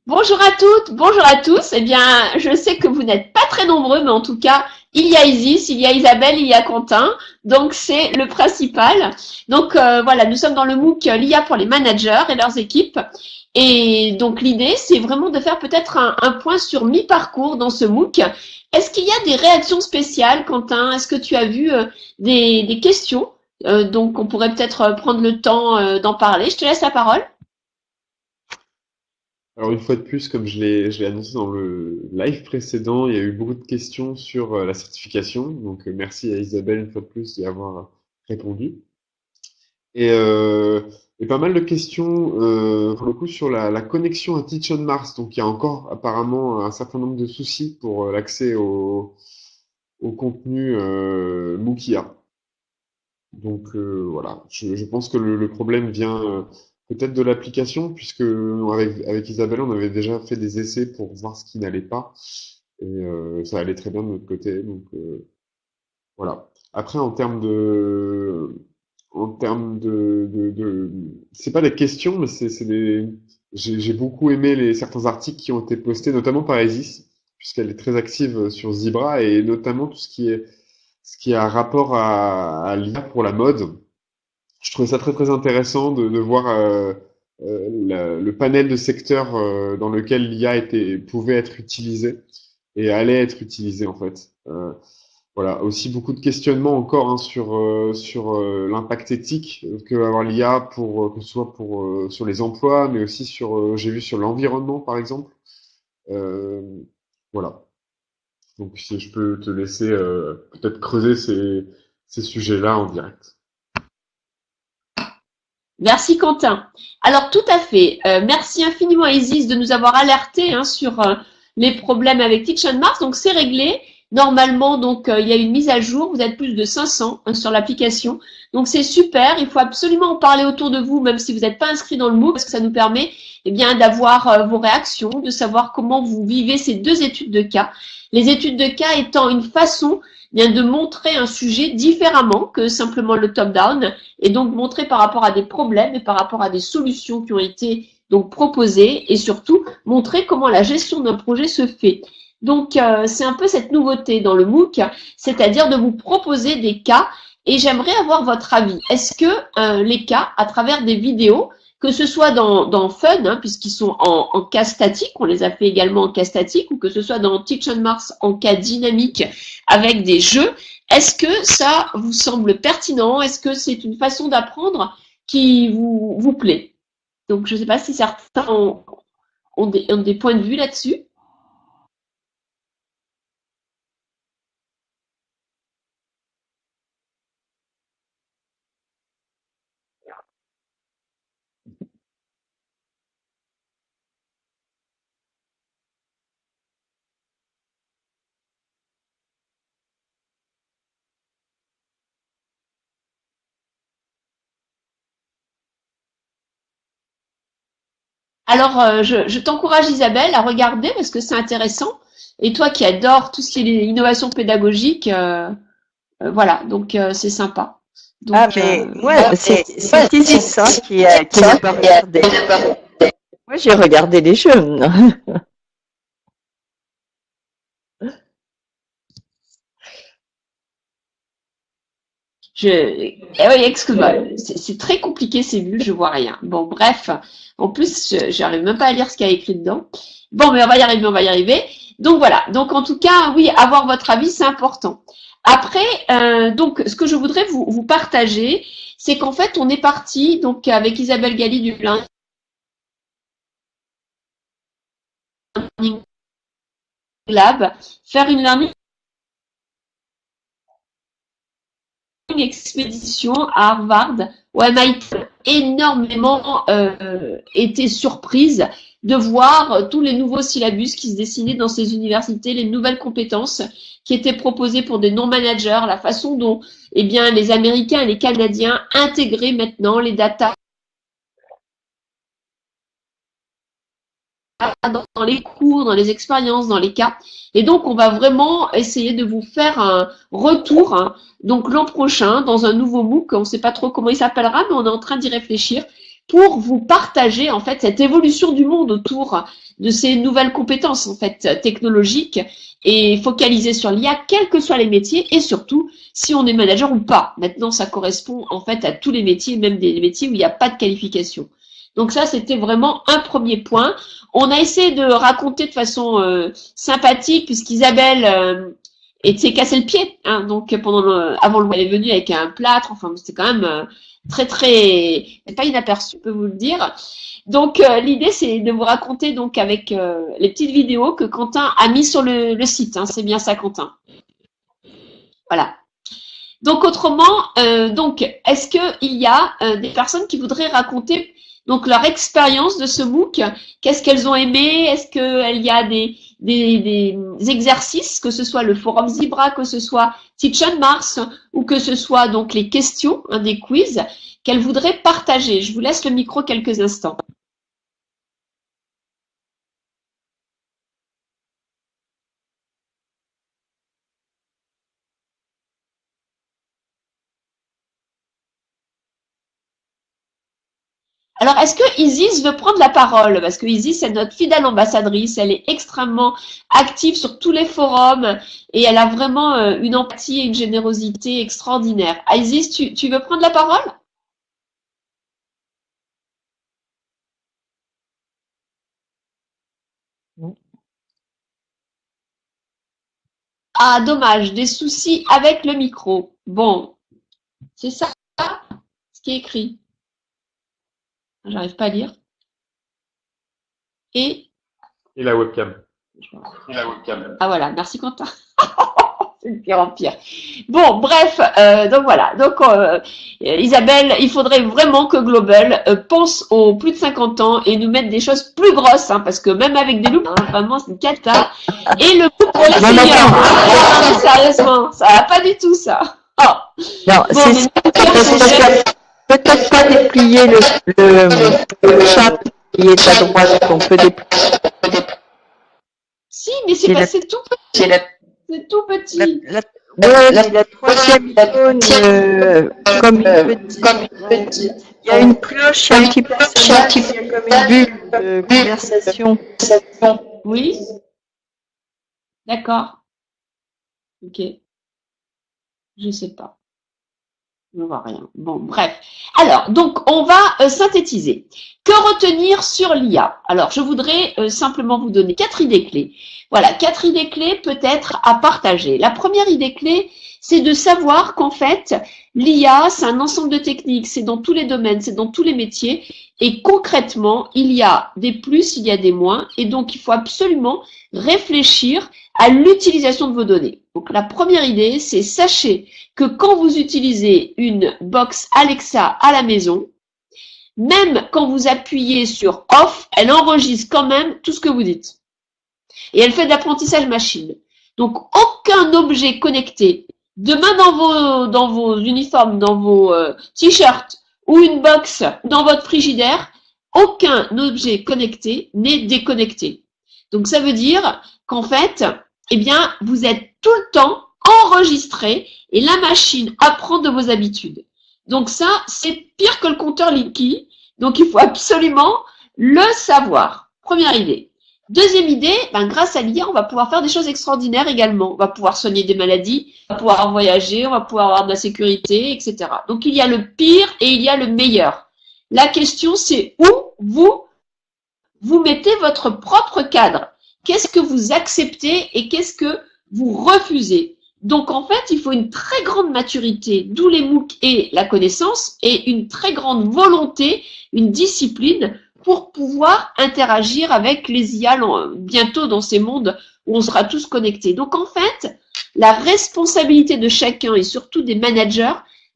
Bonjour à toutes, bonjour à tous. Eh bien, je sais que vous n'êtes pas très nombreux, mais en tout cas, il y a Isis, il y a Isabelle, il y a Quentin. Donc, c'est le principal. Donc, voilà, nous sommes dans le MOOC l'IA pour les managers et leurs équipes. Et donc, l'idée, c'est vraiment de faire peut-être un point sur mi-parcours dans ce MOOC. Est-ce qu'il y a des réactions spéciales, Quentin? Est-ce que tu as vu des questions? Donc, on pourrait peut-être prendre le temps d'en parler. Je te laisse la parole. Alors une fois de plus, comme je l'ai annoncé dans le live précédent, il y a eu beaucoup de questions sur la certification. Donc merci à Isabelle une fois de plus d'y avoir répondu. Et, euh, et pas mal de questions pour le coup sur la connexion à Teach on Mars. Donc il y a encore apparemment un certain nombre de soucis pour l'accès au contenu Mookia. Donc voilà, je pense que le problème vient peut-être de l'application, puisque avec Isabelle, on avait déjà fait des essais pour voir ce qui n'allait pas, et ça allait très bien de notre côté. Donc voilà. Après, en termes de, c'est pas des questions, mais c'est des. J'ai beaucoup aimé certains articles qui ont été postés, notamment par Isis, puisqu'elle est très active sur Zebra, et notamment tout ce qui a rapport à l'IA pour la mode. Je trouvais ça très très intéressant de voir le panel de secteurs dans lequel l'IA pouvait être utilisée et allait être utilisée en fait. Voilà, aussi beaucoup de questionnements encore hein, sur l'impact éthique que va avoir l'IA pour que ce soit pour sur les emplois, mais aussi j'ai vu sur l'environnement par exemple. Euh, voilà. Donc si je peux te laisser peut-être creuser ces sujets-là en direct. Merci Quentin. Alors tout à fait. Merci infiniment Isis de nous avoir alertés hein, sur les problèmes avec Teach on Mars. Donc c'est réglé. Normalement, donc il y a une mise à jour. Vous êtes plus de 500 hein, sur l'application. Donc c'est super. Il faut absolument en parler autour de vous, même si vous n'êtes pas inscrit dans le MOOC, parce que ça nous permet eh bien d'avoir vos réactions, de savoir comment vous vivez ces deux études de cas. Les études de cas étant une façon bien de montrer un sujet différemment que simplement le top-down et donc montrer par rapport à des problèmes et par rapport à des solutions qui ont été donc proposées et surtout montrer comment la gestion d'un projet se fait. Donc c'est un peu cette nouveauté dans le MOOC, c'est-à-dire de vous proposer des cas et j'aimerais avoir votre avis. Est-ce que les cas, à travers des vidéos, que ce soit dans Fun, hein, puisqu'ils sont en cas statique, on les a fait également en cas statique, ou que ce soit dans Teach on Mars en cas dynamique avec des jeux, est-ce que ça vous semble pertinent? Est-ce que c'est une façon d'apprendre qui vous plaît? Donc, je ne sais pas si certains ont des points de vue là-dessus. Alors, je t'encourage, Isabelle, à regarder parce que c'est intéressant. Et toi qui adores tout ce qui est innovation pédagogique, voilà, donc c'est sympa. Ah, Donc, mais moi, c'est Isis hein, qui n'a pas regardé. Moi, j'ai regardé les jeux. eh oui, excuse-moi, c'est très compliqué ces bulles, je vois rien. Bon, bref, en plus, j'arrive même pas à lire ce qu'il y a écrit dedans. Bon, mais on va y arriver, on va y arriver. Donc voilà, donc en tout cas, oui, avoir votre avis, c'est important. Après, donc, ce que je voudrais vous partager, c'est qu'en fait, on est parti donc avec Isabelle Galli du Learning Lab, faire une learning expédition à Harvard ou à MIT, énormément été surprise de voir tous les nouveaux syllabus qui se dessinaient dans ces universités, les nouvelles compétences qui étaient proposées pour des non-managers, la façon dont eh bien, les Américains et les Canadiens intégraient maintenant les data dans les cours, dans les expériences, dans les cas. Et donc, on va vraiment essayer de vous faire un retour. Hein, donc, l'an prochain, dans un nouveau MOOC, on ne sait pas trop comment il s'appellera, mais on est en train d'y réfléchir pour vous partager en fait cette évolution du monde autour de ces nouvelles compétences en fait technologiques et focaliser sur l'IA, quels que soient les métiers et surtout si on est manager ou pas. Maintenant, ça correspond en fait à tous les métiers, même des métiers où il n'y a pas de qualification. Donc ça, c'était vraiment un premier point. On a essayé de raconter de façon sympathique puisqu'Isabelle s'est cassé le pied. Hein, donc avant le elle est venue avec un plâtre. Enfin, c'était quand même très, c'est pas inaperçu, je peux vous le dire. Donc l'idée c'est de vous raconter donc avec les petites vidéos que Quentin a mis sur le site. Hein, c'est bien ça, Quentin. Voilà. Donc autrement, donc est-ce que il y a des personnes qui voudraient raconter donc leur expérience de ce MOOC? Qu'est-ce qu'elles ont aimé? Est-ce qu'il y a des exercices, que ce soit le forum Zibra, que ce soit Teach on Mars ou que ce soit donc les questions, hein, des quiz qu'elles voudraient partager? Je vous laisse le micro quelques instants. Alors, est-ce que Isis veut prendre la parole? Parce que Isis est notre fidèle ambassadrice, elle est extrêmement active sur tous les forums et elle a vraiment une empathie et une générosité extraordinaire. Isis, tu veux prendre la parole? Non. Ah, dommage, des soucis avec le micro. Bon, c'est ça ce qui est écrit. J'arrive pas à lire. Et la webcam. Ah voilà, merci Quentin. C'est de pire en pire. Bon, bref, donc voilà. Donc Isabelle, il faudrait vraiment que Global pense aux plus de 50 ans et nous mette des choses plus grosses, hein, parce que même avec des loups, hein, vraiment c'est une cata. Et le coup pour les seniors. Non, mais sérieusement, ça va pas du tout ça. Oh. Non, Bon, c'est peut-être pas déplier le chat qui est à droite qu'on peut déplier. Si, mais c'est tout petit. C'est tout petit. La troisième icône, comme une petite. Il y a une cloche un petit peu il y a comme une bulle de conversation. Oui. D'accord. Ok. Je sais pas. Je ne vois rien. Bon, bref. Alors, donc, on va synthétiser. Que retenir sur l'IA? Alors, je voudrais simplement vous donner 4 idées clés. Voilà, 4 idées clés peut-être à partager. La première idée clé, c'est de savoir qu'en fait, l'IA, c'est un ensemble de techniques, c'est dans tous les domaines, c'est dans tous les métiers. Et concrètement, il y a des plus, il y a des moins. Et donc, il faut absolument réfléchir à l'utilisation de vos données. Donc, la première idée, c'est sachez que quand vous utilisez une box Alexa à la maison, même quand vous appuyez sur off, elle enregistre quand même tout ce que vous dites. Et elle fait de l'apprentissage machine. Donc, aucun objet connecté, demain dans vos uniformes, dans vos t-shirts ou une box dans votre frigidaire, aucun objet connecté n'est déconnecté. Donc, ça veut dire qu'en fait, eh bien, vous êtes tout le temps enregistré et la machine apprend de vos habitudes. Donc ça, c'est pire que le compteur Linky. Donc, il faut absolument le savoir. Première idée. Deuxième idée, grâce à l'IA, on va pouvoir faire des choses extraordinaires également. On va pouvoir soigner des maladies, on va pouvoir voyager, on va pouvoir avoir de la sécurité, etc. Donc, il y a le pire et il y a le meilleur. La question, c'est où vous mettez votre propre cadre. Qu'est-ce que vous acceptez et qu'est-ce que vous refusez? Donc, en fait, il faut une très grande maturité, d'où les MOOC et la connaissance, et une très grande volonté, une discipline pour pouvoir interagir avec les IA bientôt dans ces mondes où on sera tous connectés. Donc, en fait, la responsabilité de chacun et surtout des managers,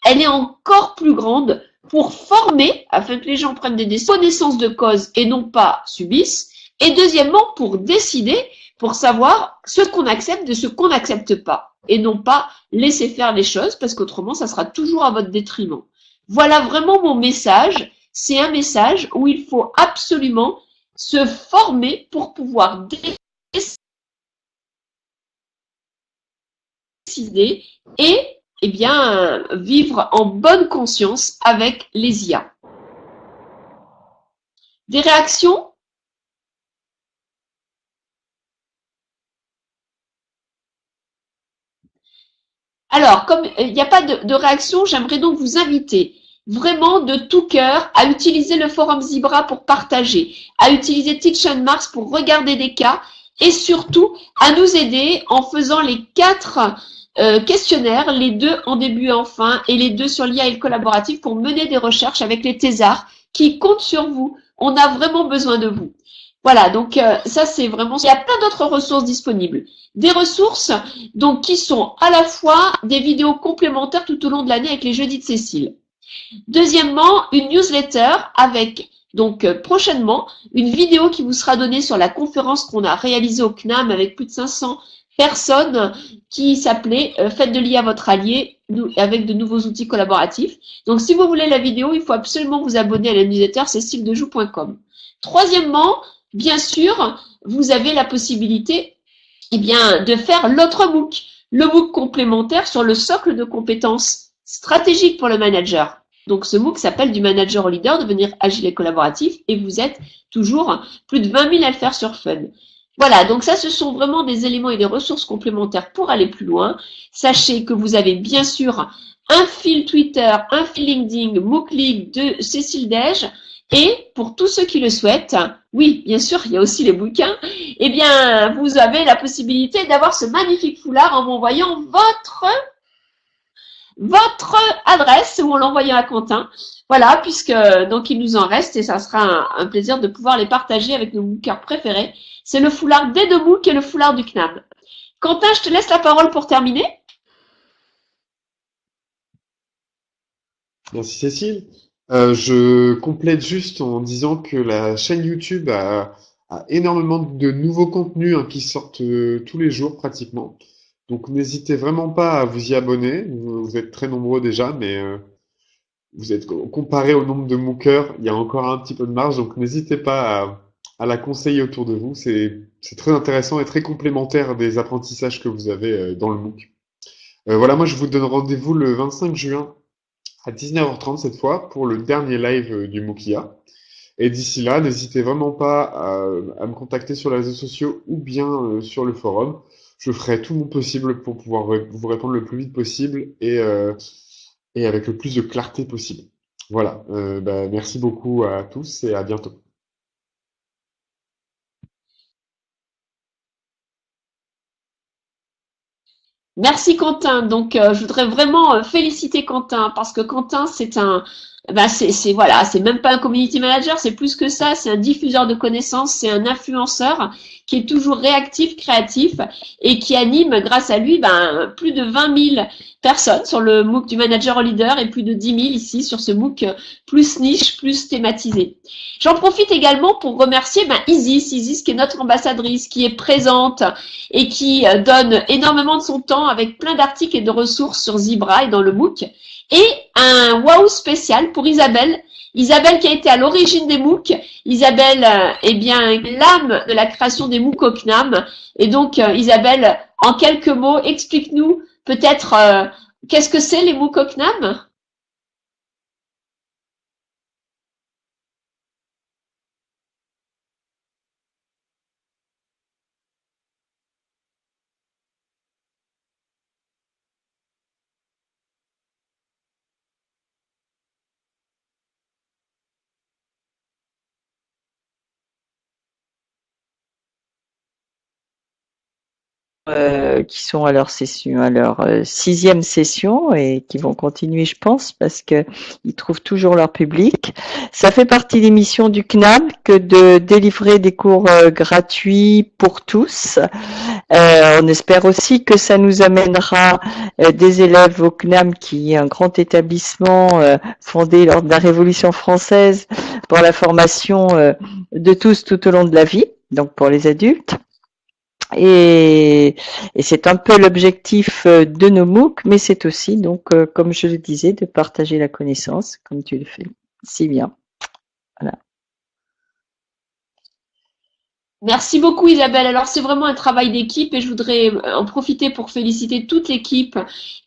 elle est encore plus grande pour former, afin que les gens prennent des connaissances de cause et non pas subissent. Et deuxièmement, pour décider, pour savoir ce qu'on accepte de ce qu'on n'accepte pas. Et non pas laisser faire les choses, parce qu'autrement, ça sera toujours à votre détriment. Voilà vraiment mon message. C'est un message où il faut absolument se former pour pouvoir décider et eh bien, vivre en bonne conscience avec les IA. Des réactions? Alors, comme il n'y a pas de réaction, j'aimerais donc vous inviter vraiment de tout cœur à utiliser le forum Zebra pour partager, à utiliser Teach and Mars pour regarder des cas et surtout à nous aider en faisant les 4 questionnaires, les 2 en début et en fin et les 2 sur l'IA et le collaboratif pour mener des recherches avec les thésards qui comptent sur vous. On a vraiment besoin de vous. Voilà, donc ça c'est vraiment, il y a plein d'autres ressources disponibles. Des ressources donc qui sont à la fois des vidéos complémentaires tout au long de l'année avec les jeudis de Cécile. Deuxièmement, une newsletter avec donc prochainement une vidéo qui vous sera donnée sur la conférence qu'on a réalisée au CNAM avec plus de 500 personnes qui s'appelait Faites de l'IA votre allié avec de nouveaux outils collaboratifs. Donc si vous voulez la vidéo, il faut absolument vous abonner à la newsletter céciledejoux.com. Troisièmement, bien sûr, vous avez la possibilité de faire l'autre MOOC, le MOOC complémentaire sur le socle de compétences stratégiques pour le manager. Donc ce MOOC s'appelle du manager au leader, devenir agile et collaboratif, et vous êtes toujours plus de 20 000 à le faire sur Fun. Voilà, donc ça ce sont vraiment des éléments et des ressources complémentaires pour aller plus loin. Sachez que vous avez bien sûr un fil Twitter, un fil LinkedIn, MOOC League de Cécile Dège. Et pour tous ceux qui le souhaitent, oui, bien sûr, il y a aussi les bouquins, eh bien, vous avez la possibilité d'avoir ce magnifique foulard en m'envoyant votre adresse ou en l'envoyant à Quentin. Voilà, puisque donc il nous en reste et ça sera un plaisir de pouvoir les partager avec nos bookers préférés. C'est le foulard des 2 MOOC et le foulard du CNAM. Quentin, je te laisse la parole pour terminer. Merci Cécile. Je complète juste en disant que la chaîne YouTube a énormément de nouveaux contenus qui sortent tous les jours pratiquement. Donc n'hésitez vraiment pas à vous y abonner. Vous êtes très nombreux déjà, mais vous êtes comparé au nombre de MOOCers, il y a encore un petit peu de marge. Donc n'hésitez pas à la conseiller autour de vous. C'est très intéressant et très complémentaire des apprentissages que vous avez dans le MOOC. Voilà, moi je vous donne rendez-vous le 25 juin à 19h30 cette fois pour le dernier live du MOOCIA. Et d'ici là, n'hésitez vraiment pas à me contacter sur les réseaux sociaux ou bien sur le forum. Je ferai tout mon possible pour pouvoir vous répondre le plus vite possible et avec le plus de clarté possible. Voilà, merci beaucoup à tous et à bientôt. Merci Quentin. Donc, je voudrais vraiment féliciter Quentin parce que Quentin, c'est voilà, c'est même pas un community manager, c'est plus que ça. C'est un diffuseur de connaissances, c'est un influenceur qui est toujours réactif, créatif et qui anime, grâce à lui, plus de 20 000 personnes sur le MOOC du manager au leader et plus de 10 000 ici sur ce MOOC plus niche, plus thématisé. J'en profite également pour remercier Isis qui est notre ambassadrice, qui est présente et qui donne énormément de son temps avec plein d'articles et de ressources sur Zebra et dans le MOOC. Et un wow spécial pour Isabelle. Isabelle qui a été à l'origine des MOOC. Isabelle, l'âme de la création des MOOC au CNAM. Et donc, Isabelle, en quelques mots, explique-nous peut-être qu'est-ce que c'est les MOOC au CNAM ? Qui sont à leur session, à leur 6e session et qui vont continuer, je pense, parce que ils trouvent toujours leur public. Ça fait partie des missions du CNAM que de délivrer des cours gratuits pour tous. On espère aussi que ça nous amènera des élèves au CNAM, qui est un grand établissement fondé lors de la Révolution française pour la formation de tous tout au long de la vie, donc pour les adultes. Et c'est un peu l'objectif de nos MOOC, mais c'est aussi, donc, comme je le disais, de partager la connaissance, comme tu le fais si bien. Voilà. Merci beaucoup Isabelle. Alors c'est vraiment un travail d'équipe et je voudrais en profiter pour féliciter toute l'équipe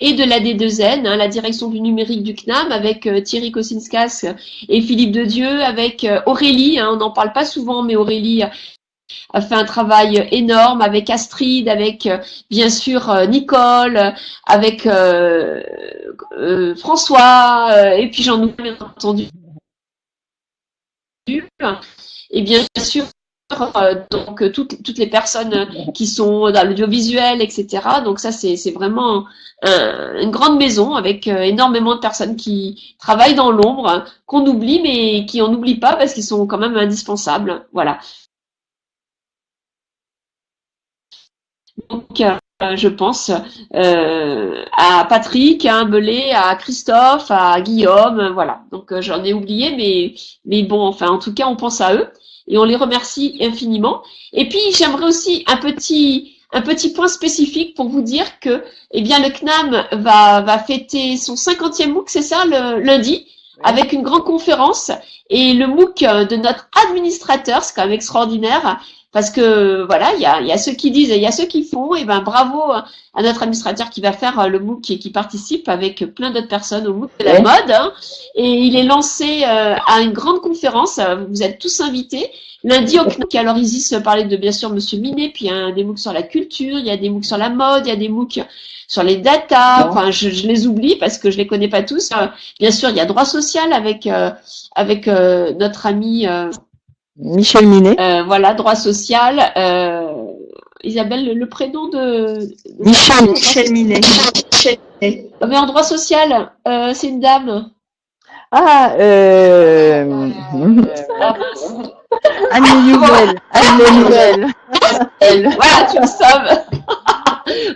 et de la D2N, hein, la direction du numérique du CNAM avec Thierry Kosinskas et Philippe Dedieu, avec Aurélie, hein, on n'en parle pas souvent mais Aurélie a fait un travail énorme avec Astrid, avec bien sûr Nicole, avec François et puis j'en oublie bien entendu. Et bien sûr donc toutes les personnes qui sont dans l'audiovisuel, etc. Donc ça, c'est vraiment une grande maison avec énormément de personnes qui travaillent dans l'ombre, qu'on oublie, mais qui on n'oublie pas parce qu'ils sont quand même indispensables. Voilà. Donc, je pense à Patrick, à Belé, à Christophe, à Guillaume, voilà. Donc, j'en ai oublié, mais bon, enfin, en tout cas, on pense à eux et on les remercie infiniment. Et puis, j'aimerais aussi un petit point spécifique pour vous dire que, eh bien, le CNAM va fêter son 50e MOOC, c'est ça, le lundi, avec une grande conférence et le MOOC de notre administrateur, c'est quand même extraordinaire. Parce que voilà, il y a ceux qui disent et il y a ceux qui font. Et ben bravo à notre administrateur qui va faire le MOOC et qui participe avec plein d'autres personnes au MOOC de la mode. Hein. Et il est lancé à une grande conférence. Vous êtes tous invités. Lundi au CNAC, alors Isis parlait de bien sûr Monsieur Minet, puis il y a des MOOC sur la culture, il y a des MOOC sur la mode, il y a des MOOC sur les data. Enfin, je les oublie parce que je les connais pas tous. Bien sûr, il y a droit social avec notre ami. Michel Minet. Voilà, droit social. Isabelle, le prénom de Michel Minet. Mais en droit social, c'est une dame. Ah, Anne Nouvelle. Voilà, tu le sauves.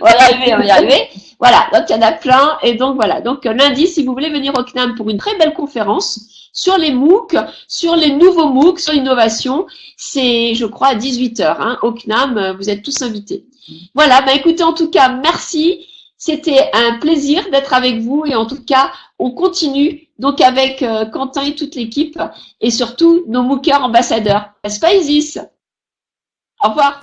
On va y arriver. Voilà, donc il y en a plein. Et donc voilà, donc lundi, si vous voulez venir au CNAM pour une très belle conférence sur les MOOC, sur les nouveaux MOOC, sur l'innovation, c'est, je crois, à 18h hein, au CNAM. Vous êtes tous invités. Voilà, bah écoutez, en tout cas, merci. C'était un plaisir d'être avec vous et en tout cas, on continue donc avec Quentin et toute l'équipe et surtout nos MOOCers ambassadeurs. N'est-ce pas, Isis? Au revoir.